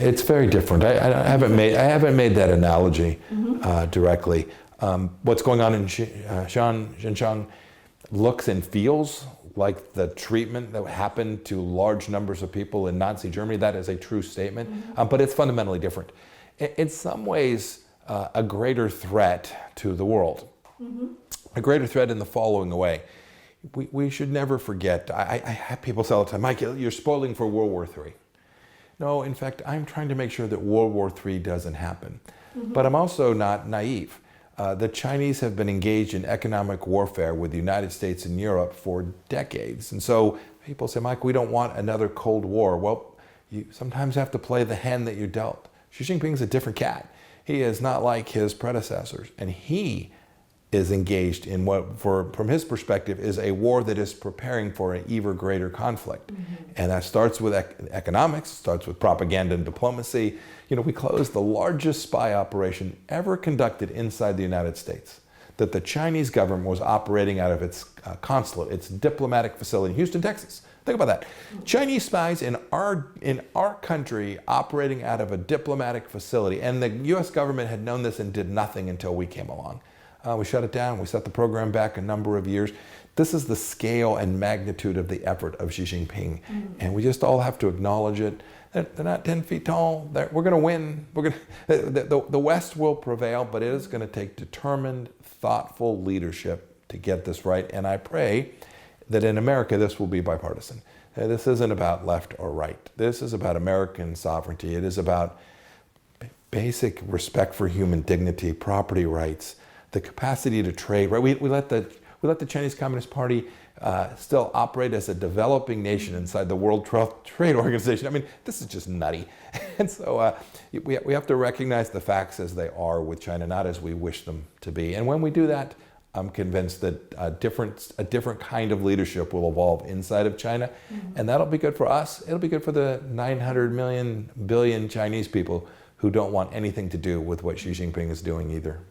It's very different. I haven't made that analogy directly. What's going on in Xinjiang looks and feels like the treatment that happened to large numbers of people in Nazi Germany. That is a true statement, but it's fundamentally different. In some ways, a greater threat to the world. A greater threat in the following way. We should never forget, I have people say all the time, Mike, you're spoiling for World War III. No, in fact, I'm trying to make sure that World War III doesn't happen. But I'm also not naive. The Chinese have been engaged in economic warfare with the United States and Europe for decades. And so people say, Mike, we don't want another Cold War. Well, you sometimes have to play the hand that you're dealt. Xi Jinping's a different cat. He is not like his predecessors. And he is engaged in what, from his perspective, is a war that is preparing for an even greater conflict. And that starts with economics, starts with propaganda and diplomacy. You know, we closed the largest spy operation ever conducted inside the United States, that the Chinese government was operating out of its consulate, its diplomatic facility in Houston, Texas. Think about that. Chinese spies in our country operating out of a diplomatic facility. And the US government had known this and did nothing until we came along. We shut it down. We set the program back a number of years. This is the scale and magnitude of the effort of Xi Jinping. And we just all have to acknowledge it. They're not 10 feet tall. We're going to win. The West will prevail, but it is going to take determined, thoughtful leadership to get this right. And I pray that in America, this will be bipartisan. This isn't about left or right. This is about American sovereignty. It is about basic respect for human dignity, property rights, the capacity to trade. Right? We let the Chinese Communist Party still operate as a developing nation inside the World Trade Organization. I mean, this is just nutty. And so we have to recognize the facts as they are with China, not as we wish them to be. And when we do that, I'm convinced that a different kind of leadership will evolve inside of China. And that'll be good for us. It'll be good for the 900 billion Chinese people who don't want anything to do with what Xi Jinping is doing either.